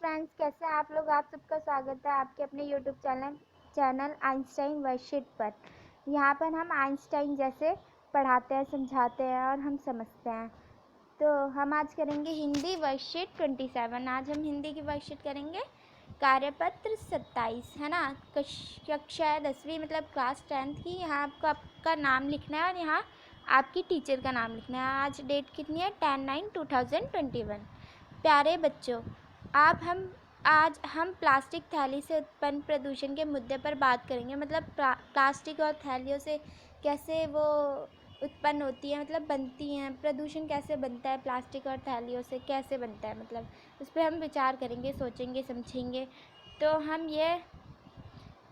Friends, कैसे हैं आप लोग। आप सबका स्वागत है आपके अपने यूट्यूब चैनल आइंस्टाइन वर्कशीट पर। यहाँ पर हम आइंस्टाइन जैसे पढ़ाते हैं, समझाते हैं और हम समझते हैं। तो हम आज करेंगे हिंदी वर्कशीट 27। आज हम हिंदी की वर्कशीट करेंगे कार्यपत्र 27, है ना। कक्षा 10वीं मतलब क्लास 10th की। यहाँ आपको आपका नाम लिखना है और यहाँ आपकी टीचर का नाम लिखना है। आज डेट कितनी है? 10/9/2021। प्यारे बच्चों, आज हम प्लास्टिक थैली से उत्पन्न प्रदूषण के मुद्दे पर बात करेंगे। मतलब प्लास्टिक और थैलियों से कैसे वो उत्पन्न होती है, मतलब बनती हैं। प्रदूषण कैसे बनता है, प्लास्टिक और थैलियों से कैसे बनता है, मतलब उस पर हम विचार करेंगे, सोचेंगे, समझेंगे। तो हम ये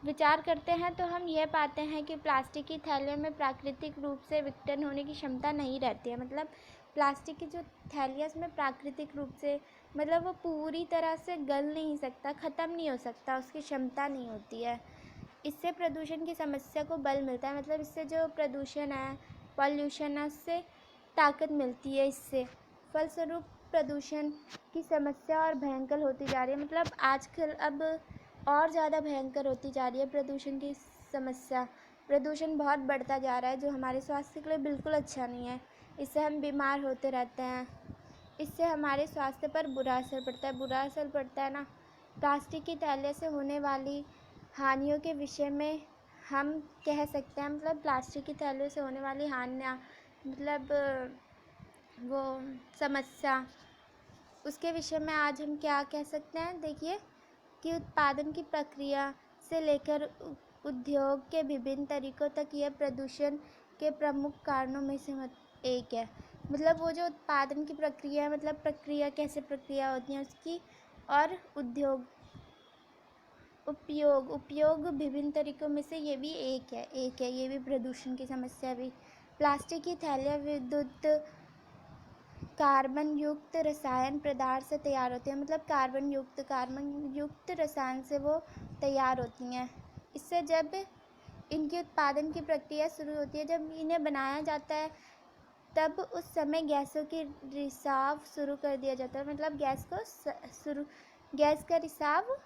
विचार करते हैं तो हम यह पाते हैं कि प्लास्टिक की थैलियों में प्राकृतिक रूप से विघटन होने की क्षमता नहीं रहती है। मतलब प्लास्टिक की जो थैलियाँ उसमें प्राकृतिक रूप से, मतलब वो पूरी तरह से गल नहीं सकता, ख़त्म नहीं हो सकता, उसकी क्षमता नहीं होती है। इससे प्रदूषण की समस्या को बल मिलता है। मतलब इससे जो प्रदूषण है, पॉल्यूशन है, उससे ताकत मिलती है। इससे फलस्वरूप प्रदूषण की समस्या और भयंकर होती जा रही है। मतलब आजकल अब और ज़्यादा भयंकर होती जा रही है प्रदूषण की समस्या। प्रदूषण बहुत बढ़ता जा रहा है, जो हमारे स्वास्थ्य के लिए बिल्कुल अच्छा नहीं है। इससे हम बीमार होते रहते हैं। इससे हमारे स्वास्थ्य पर बुरा असर पड़ता है ना। प्लास्टिक की थैलियों से होने वाली हानियों के विषय में हम कह सकते हैं, मतलब प्लास्टिक की थैलियों से होने वाली हानियाँ, मतलब वो समस्या, उसके विषय में आज हम क्या कह सकते हैं। देखिए कि उत्पादन की प्रक्रिया से लेकर उद्योग के विभिन्न तरीकों तक यह प्रदूषण के प्रमुख कारणों में से एक है। मतलब वो जो उत्पादन की प्रक्रिया है, मतलब प्रक्रिया कैसे प्रक्रिया होती है उसकी, और उद्योग उपयोग विभिन्न तरीकों में से ये भी एक है। ये भी प्रदूषण की समस्या भी। प्लास्टिक की थैलियाँ विद्युत कार्बन युक्त रसायन पदार्थ से तैयार होती है। मतलब कार्बन युक्त रसायन से वो तैयार होती हैं। इससे जब इनकी उत्पादन की प्रक्रिया शुरू होती है, जब इन्हें बनाया जाता है, तब उस समय गैसों की रिसाव शुरू कर दिया जाता है। मतलब गैस का रिसाव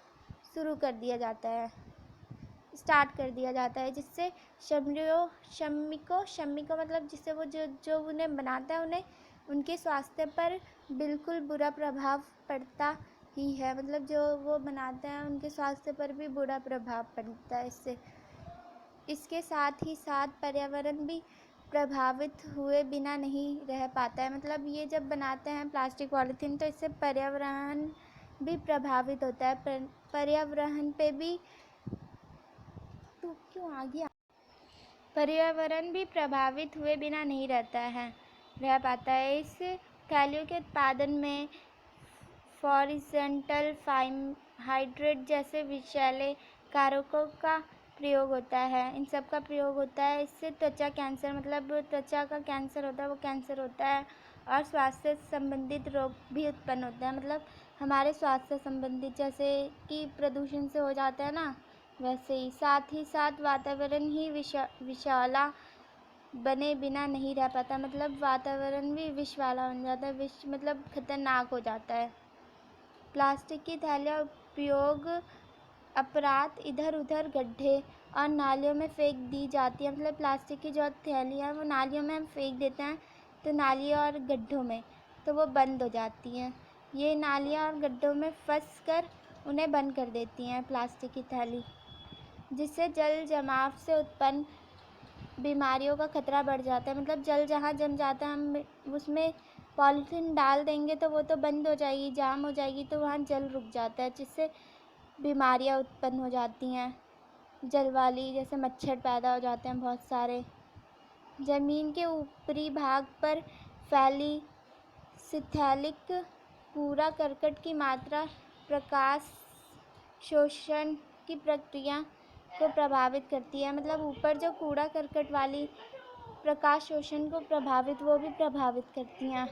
शुरू कर दिया जाता है, स्टार्ट कर दिया जाता है, जिससे श्रमिकों मतलब जिससे वो जो उन्हें बनाता है, उन्हें उनके स्वास्थ्य पर बिल्कुल बुरा प्रभाव पड़ता ही है। मतलब जो वो बनाते हैं उनके स्वास्थ्य पर भी बुरा प्रभाव पड़ता है इससे। इसके साथ ही साथ पर्यावरण भी प्रभावित हुए बिना नहीं रह पाता है। मतलब ये जब बनाते हैं प्लास्टिक पॉलीथीन, तो इससे पर्यावरण भी प्रभावित होता है। पर्यावरण पे भी तो क्यों आ गया पर्यावरण भी प्रभावित हुए बिना नहीं रह पाता है। इस थैलियों के उत्पादन में फ्लोरीसेंटल हाइड्रेट जैसे विषैले कारकों का प्रयोग होता है। इन सब का प्रयोग होता है। इससे त्वचा कैंसर, मतलब त्वचा का कैंसर होता है, वो कैंसर होता है, और स्वास्थ्य संबंधित रोग भी उत्पन्न होते हैं। मतलब हमारे स्वास्थ्य संबंधित, जैसे कि प्रदूषण से हो जाता है ना, वैसे ही साथ वातावरण ही विषैला बने बिना नहीं रह पाता। मतलब वातावरण भी विष वाला बन जाता है। विष मतलब खतरनाक हो जाता है। प्लास्टिक की थैलियाँ उपयोग अपराध इधर उधर गड्ढे और नालियों में फेंक दी जाती है। मतलब प्लास्टिक की जो थैलियाँ वो नालियों में हम फेंक देते हैं, तो नालियों और गड्ढों में तो वो बंद हो जाती हैं। ये नालियाँ और गड्ढों में फंस कर उन्हें बंद कर देती हैं प्लास्टिक की थैली, जिससे जल जमाव से उत्पन्न बीमारियों का खतरा बढ़ जाता है। मतलब जल जहाँ जम जाता है, हम उसमें पॉलीथीन डाल देंगे तो वो तो बंद हो जाएगी, जाम हो जाएगी, तो वहाँ जल रुक जाता है, जिससे बीमारियाँ उत्पन्न हो जाती हैं जल वाली। जैसे मच्छर पैदा हो जाते हैं बहुत सारे। ज़मीन के ऊपरी भाग पर फैली सिथैलिक कूड़ा करकट की मात्रा प्रकाश शोषण की प्रक्रिया को प्रभावित करती है। मतलब ऊपर जो कूड़ा करकट वाली प्रकाश शोषण को वो भी प्रभावित करती हैं।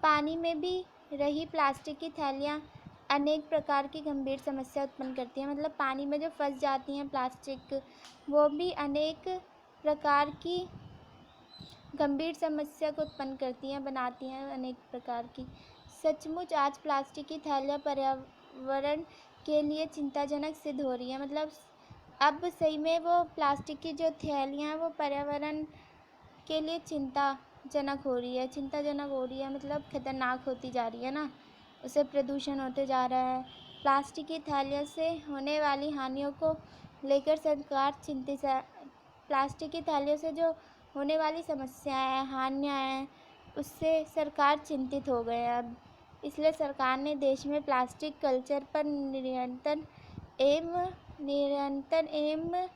पानी में भी रही प्लास्टिक की थैलियाँ अनेक प्रकार की गंभीर समस्या उत्पन्न करती हैं। मतलब पानी में जो फंस जाती हैं प्लास्टिक, वो भी अनेक प्रकार की गंभीर समस्या को उत्पन्न करती हैं, बनाती हैं अनेक प्रकार की सचमुच आज प्लास्टिक की थैलियाँ पर्यावरण के लिए चिंताजनक सिद्ध हो रही है। मतलब अब सही में वो प्लास्टिक की जो थैलियाँ हैं वो पर्यावरण के लिए चिंताजनक हो रही है, मतलब खतरनाक होती जा रही है ना, उससे प्रदूषण होते जा रहा है। प्लास्टिक की थैलियों से होने वाली हानियों को लेकर सरकार चिंतित है। प्लास्टिक की थैलियों से जो होने वाली समस्याएं हैं, हानियाँ हैं, उससे सरकार चिंतित हो गए हैं अब। इसलिए सरकार ने देश में प्लास्टिक कल्चर पर निरंतर एवं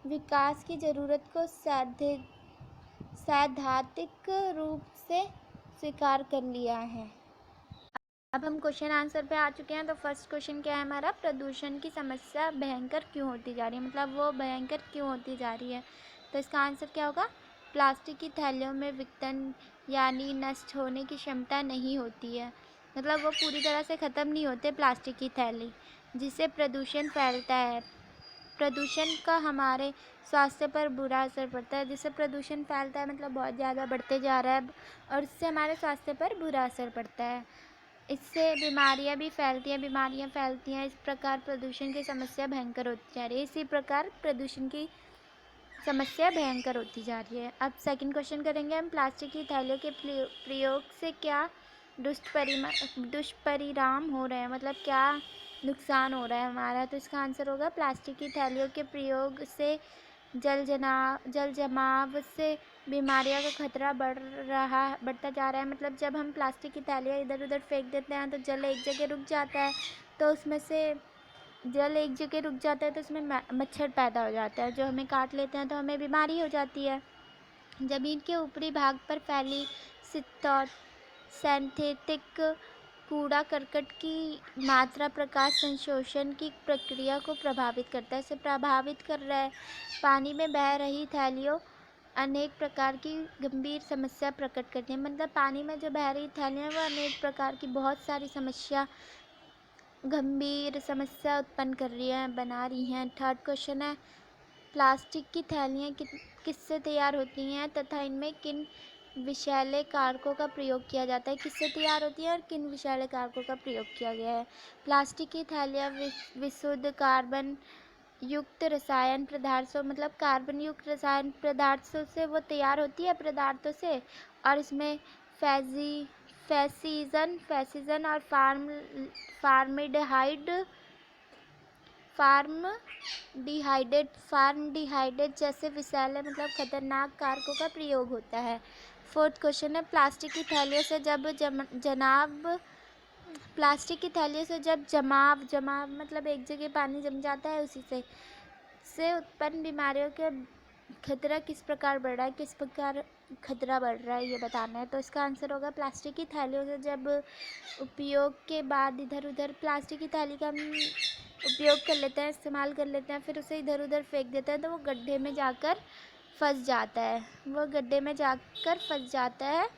विकास की ज़रूरत को सैद्धांतिक रूप से स्वीकार कर लिया है। अब हम क्वेश्चन आंसर पे आ चुके हैं। तो फर्स्ट क्वेश्चन क्या है हमारा, प्रदूषण की समस्या भयंकर क्यों होती जा रही है, मतलब वो भयंकर क्यों होती जा रही है। तो इसका आंसर क्या होगा, प्लास्टिक की थैलियों में विघटन यानी नष्ट होने की क्षमता नहीं होती है, मतलब वो पूरी तरह से ख़त्म नहीं होते प्लास्टिक की थैली, जिससे प्रदूषण फैलता है। प्रदूषण का हमारे स्वास्थ्य पर बुरा असर पड़ता है, जिससे प्रदूषण फैलता है मतलब बहुत ज़्यादा बढ़ते जा रहा है और इससे हमारे स्वास्थ्य पर बुरा असर पड़ता है। इससे बीमारियां भी फैलती हैं। इस प्रकार प्रदूषण की समस्या भयंकर होती जा रही है। इसी प्रकार प्रदूषण की समस्या भयंकर होती जा रही है। अब सेकंड क्वेश्चन करेंगे हम, प्लास्टिक की थैलियों के प्रयोग से क्या दुष्परिणाम हो रहे हैं, मतलब क्या नुकसान हो रहा है हमारा। तो इसका आंसर होगा, प्लास्टिक की थैलियों के प्रयोग से जल जमाव से बीमारियों का खतरा बढ़ता जा रहा है। मतलब जब हम प्लास्टिक की थैलियाँ इधर उधर फेंक देते हैं तो जल एक जगह रुक जाता है, तो उसमें मच्छर पैदा हो जाता है, जो हमें काट लेते हैं तो हमें बीमारी हो जाती है। ज़मीन के ऊपरी भाग पर फैली सिंथेटिक कूड़ा करकट की मात्रा प्रकाश संश्लेषण की प्रक्रिया को प्रभावित करता है, इसे प्रभावित कर रहा है। पानी में बह रही थैलियों अनेक प्रकार की गंभीर समस्या प्रकट करती है, मतलब पानी में जो बह रही थैलियाँ वो अनेक प्रकार की बहुत सारी गंभीर समस्या उत्पन्न बना रही हैं। थर्ड क्वेश्चन है, प्लास्टिक की थैलियाँ किससे तैयार होती हैं तथा इनमें किन विषैले कारकों का प्रयोग किया जाता है। किससे तैयार होती है और किन विषैले कारकों का प्रयोग किया गया है। प्लास्टिक की थैलियाँ विशुद्ध कार्बन युक्त रसायन पदार्थों, मतलब कार्बन युक्त रसायन पदार्थों से वो तैयार होती है, पदार्थों से, और इसमें फैसिजन और फार्मडिहाइडेट जैसे विषैले मतलब खतरनाक कारकों का प्रयोग होता है। फोर्थ क्वेश्चन है, प्लास्टिक की थैलियों से जब जमाव मतलब एक जगह पानी जम जाता है, उसी से उत्पन्न बीमारियों के खतरा किस प्रकार बढ़ रहा है, ये बताना है। तो इसका आंसर होगा, प्लास्टिक की थैलियों से जब उपयोग के बाद इधर उधर प्लास्टिक की थैली का हम उपयोग कर लेते हैं, इस्तेमाल कर लेते हैं, फिर उसे इधर उधर फेंक देते हैं, तो वो गड्ढे में जाकर फंस जाता है।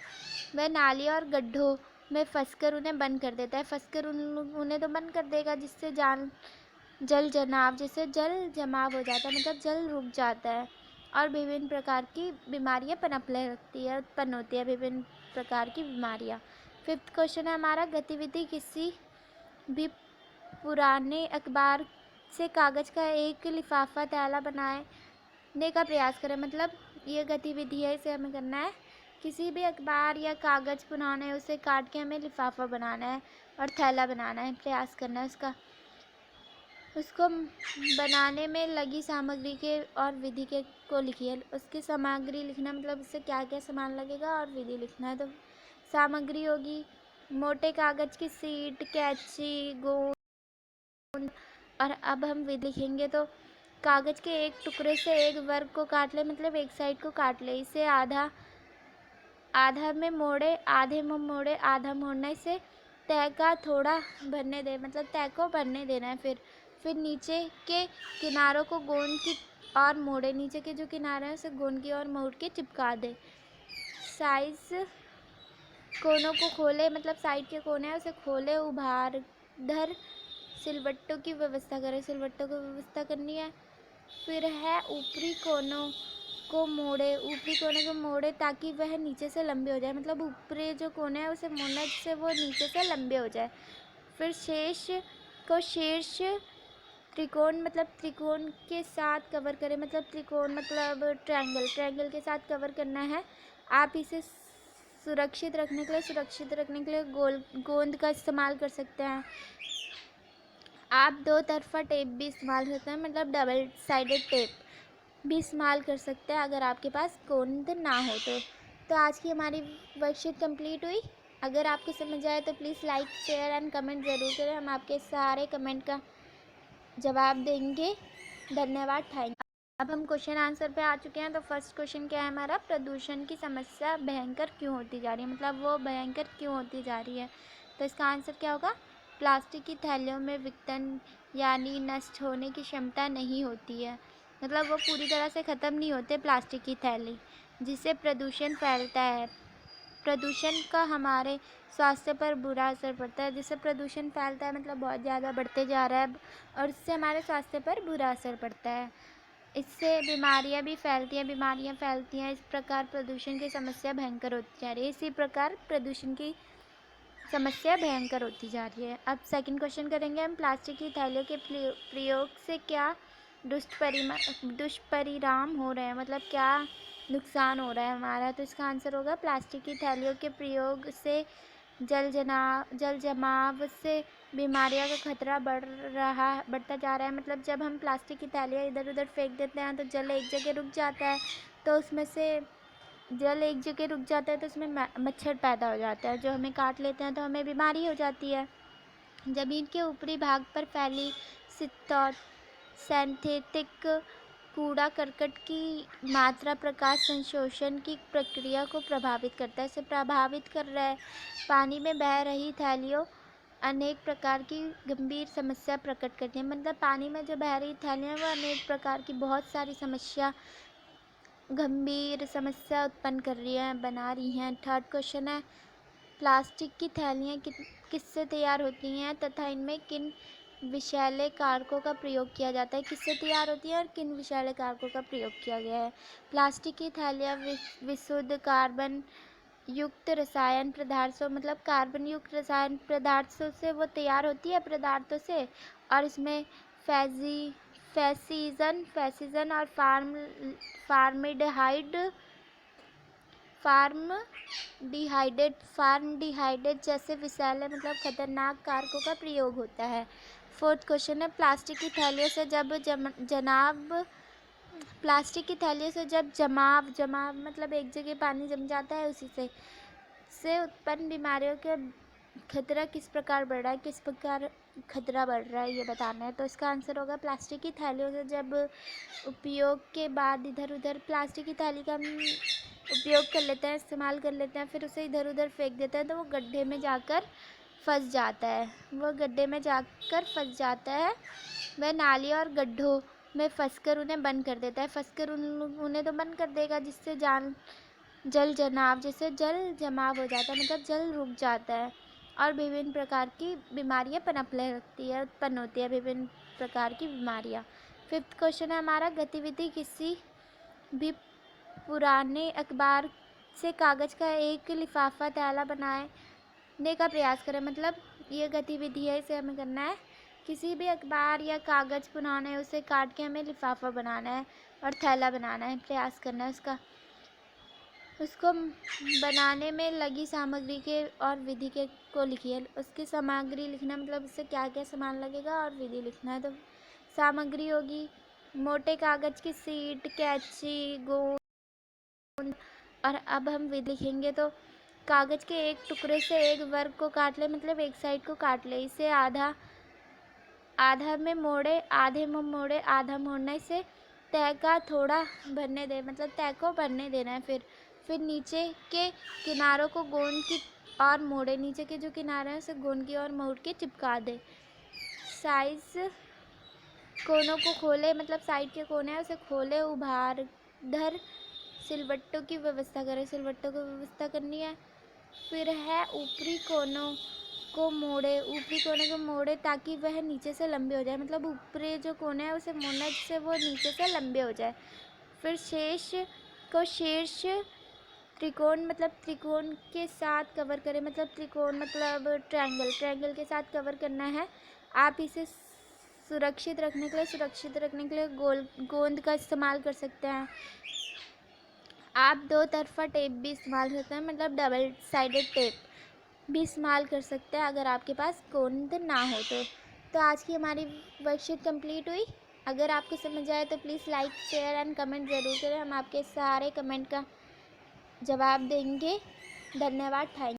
वह नाली और गड्ढों में फंसकर उन्हें बंद कर देता है। उन्हें तो बंद कर देगा, जिससे जल जमाव हो जाता है, मतलब जल रुक जाता है और विभिन्न प्रकार की बीमारियां उत्पन्न होती है विभिन्न प्रकार की बीमारियां। फिफ्थ क्वेश्चन है हमारा, गतिविधि किसी भी पुराने अखबार से कागज़ का एक लिफाफा थैला बनाने का प्रयास करें, मतलब ये गतिविधि है, इसे हमें करना है। किसी भी अखबार या कागज़ पुराने उसे काट के हमें लिफाफा बनाना है और थैला बनाना है, प्रयास करना है उसको बनाने में लगी सामग्री के और विधि के को लिखिए। उसकी सामग्री लिखना, मतलब उससे क्या क्या सामान लगेगा और विधि लिखना है। तो सामग्री होगी मोटे कागज़ की शीट, कैंची, गोंद, और अब हम विधि लिखेंगे। तो कागज़ के एक टुकड़े से एक वर्ग को काट ले, मतलब एक साइड को काट ले, इसे आधे में मोड़े, आधा मोड़ना, इसे तह का थोड़ा भरने दे, मतलब तह को भरने देना है। फिर नीचे के किनारों को गोंद की और मोड़े, नीचे के जो किनारे हैं उसे गोंद की और मोड़ के चिपका दे। साइज कोनों को खोले, मतलब साइड के कोने हैं उसे खोले, उभारधर सिलवट्टों की व्यवस्था करनी है। फिर है ऊपरी कोनों को मोड़े, ऊपरी कोने को मोड़े ताकि वह नीचे से लंबे हो जाए, मतलब ऊपरी जो कोने है उसे मोड़ना है जिससे वो नीचे से लंबे हो जाए। फिर शेष को शीर्ष त्रिकोण, मतलब त्रिकोण के साथ कवर करें, मतलब त्रिकोण मतलब ट्रायंगल के साथ कवर करना है। आप इसे सुरक्षित रखने के लिए गोंद का इस्तेमाल कर सकते हैं। आप दो तरफा टेप भी इस्तेमाल करते हैं, मतलब डबल साइडेड टेप भी इस्तेमाल कर सकते हैं अगर आपके पास गोंद ना हो तो आज की हमारी वर्कशीट कंप्लीट हुई। अगर आपको समझ आए तो please like share and comment ज़रूर करें, हम आपके सारे कमेंट का जवाब देंगे। धन्यवाद, थैंक। अब हम क्वेश्चन आंसर पे आ चुके हैं। तो फर्स्ट क्वेश्चन क्या है हमारा, प्रदूषण की समस्या भयंकर क्यों होती जा रही है, मतलब वो भयंकर क्यों होती जा रही है। तो इसका आंसर क्या होगा, प्लास्टिक की थैलियों में विघटन यानी नष्ट होने की क्षमता नहीं होती है, मतलब वो पूरी तरह से ख़त्म नहीं होते प्लास्टिक की थैली, जिससे प्रदूषण फैलता है। प्रदूषण का हमारे स्वास्थ्य पर बुरा असर पड़ता है, जिससे प्रदूषण फैलता है मतलब बहुत ज़्यादा बढ़ते जा रहा है और इससे हमारे स्वास्थ्य पर बुरा असर पड़ता है। इससे बीमारियां भी फैलती हैं। इस प्रकार प्रदूषण की समस्या भयंकर होती जा रही है। इसी प्रकार प्रदूषण की समस्या भयंकर होती जा रही है। अब सेकंड क्वेश्चन करेंगे हम, प्लास्टिक की थैलियों के प्रयोग से क्या दुष्परिणाम हो रहे हैं, मतलब क्या नुकसान हो रहा है हमारा। तो इसका आंसर होगा, प्लास्टिक की थैलियों के प्रयोग से जल जमाव से बीमारियों का खतरा बढ़ता जा रहा है। मतलब जब हम प्लास्टिक की थैलियाँ इधर उधर फेंक देते हैं तो जल एक जगह रुक जाता है, तो उसमें मच्छर पैदा हो जाता है जो हमें काट लेते हैं, तो हमें बीमारी हो जाती है। ज़मीन के ऊपरी भाग पर फैली सिंथेटिक कूड़ा करकट की मात्रा प्रकाश संश्लेषण की प्रक्रिया को प्रभावित करता है, इसे प्रभावित कर रहा है। पानी में बह रही थैलियों अनेक प्रकार की गंभीर समस्या प्रकट करती है, मतलब पानी में जो बह रही थैलियाँ वो अनेक प्रकार की बहुत सारी गंभीर समस्या उत्पन्न कर रही हैं, बना रही हैं। थर्ड क्वेश्चन है, प्लास्टिक की थैलियाँ किससे तैयार होती हैं तथा इनमें किन विषैले कारकों का प्रयोग किया जाता है, किससे तैयार होती है और किन विषैले कारकों का प्रयोग किया गया है। प्लास्टिक की थैलियाँ विशुद्ध कार्बन युक्त रसायन पदार्थों, मतलब कार्बन युक्त रसायन पदार्थों से वो तैयार होती है, पदार्थों से, और इसमें फैसिजन और फार्मडिहाइडेट जैसे विषैले मतलब खतरनाक कारकों का प्रयोग होता है। फोर्थ क्वेश्चन है, प्लास्टिक की थैलियों से जब जमाव मतलब एक जगह पानी जम जाता है, उसी से उत्पन्न बीमारियों का खतरा किस प्रकार बढ़ रहा है, किस प्रकार खतरा बढ़ रहा है, ये बताना है। तो इसका आंसर होगा, प्लास्टिक की थैलियों से जब उपयोग के बाद इधर उधर प्लास्टिक की थैली का हम उपयोग कर लेते हैं, इस्तेमाल कर लेते हैं, फिर उसे इधर उधर फेंक देते हैं, तो वो गड्ढे में जाकर फंस जाता है। वह नाली और गड्ढों में फंसकर उन्हें बंद कर देता है, उन्हें तो बंद कर देगा, जिससे जल जमाव हो जाता है, मतलब जल रुक जाता है और विभिन्न प्रकार की बीमारियां उत्पन्न होती है विभिन्न प्रकार की बीमारियां। फिफ्थ क्वेश्चन है हमारा, गतिविधि किसी भी पुराने अखबार से कागज़ का एक लिफाफा थैला बनाने का प्रयास करें, मतलब ये गतिविधि है, इसे हमें करना है। किसी भी अखबार या कागज़ पुराना है उसे काट के हमें लिफाफा बनाना है और थैला बनाना है, प्रयास करना है उसको बनाने में लगी सामग्री के और विधि के को लिखिए। उसकी सामग्री लिखना मतलब उससे क्या क्या सामान लगेगा और विधि लिखना है। तो सामग्री होगी मोटे कागज़ की शीट, कैंची, गोंद, और अब हम विधि लिखेंगे। तो कागज़ के एक टुकड़े से एक वर्ग को काट ले, मतलब एक साइड को काट ले, इसे आधा में मोड़े, आधा मोड़ना, इसे तय का थोड़ा भरने दे, मतलब तय को भरने देना है। फिर नीचे के किनारों को गोंद की और मोड़े, नीचे के जो किनारे हैं उसे गोंद की और मोड़ के चिपका दे। साइज कोनों को खोले, मतलब साइड के कोने हैं उसे खोले, उभारधर सिलवट्टों की व्यवस्था करनी है। फिर है ऊपरी कोने को मोड़े ताकि वह नीचे से लंबे हो जाए, मतलब ऊपरी जो कोने हैं उसे मोड़ना है जिससे वो नीचे से लंबे हो जाए। फिर शेष को शीर्ष त्रिकोण मतलब त्रिकोण के साथ कवर करें, मतलब त्रिकोण मतलब ट्रायंगल के साथ कवर करना है। आप इसे सुरक्षित रखने के लिए गोंद का इस्तेमाल कर सकते हैं। आप दो तरफा टेप भी इस्तेमाल कर सकते हैं, मतलब डबल साइडेड टेप भी इस्तेमाल कर सकते हैं अगर आपके पास गोंद ना हो तो आज की हमारी वर्कशीट कंप्लीट हुई। अगर आपको समझ आए तो please like share and comment ज़रूर करें, हम आपके सारे कमेंट का जवाब देंगे। धन्यवाद। थैंक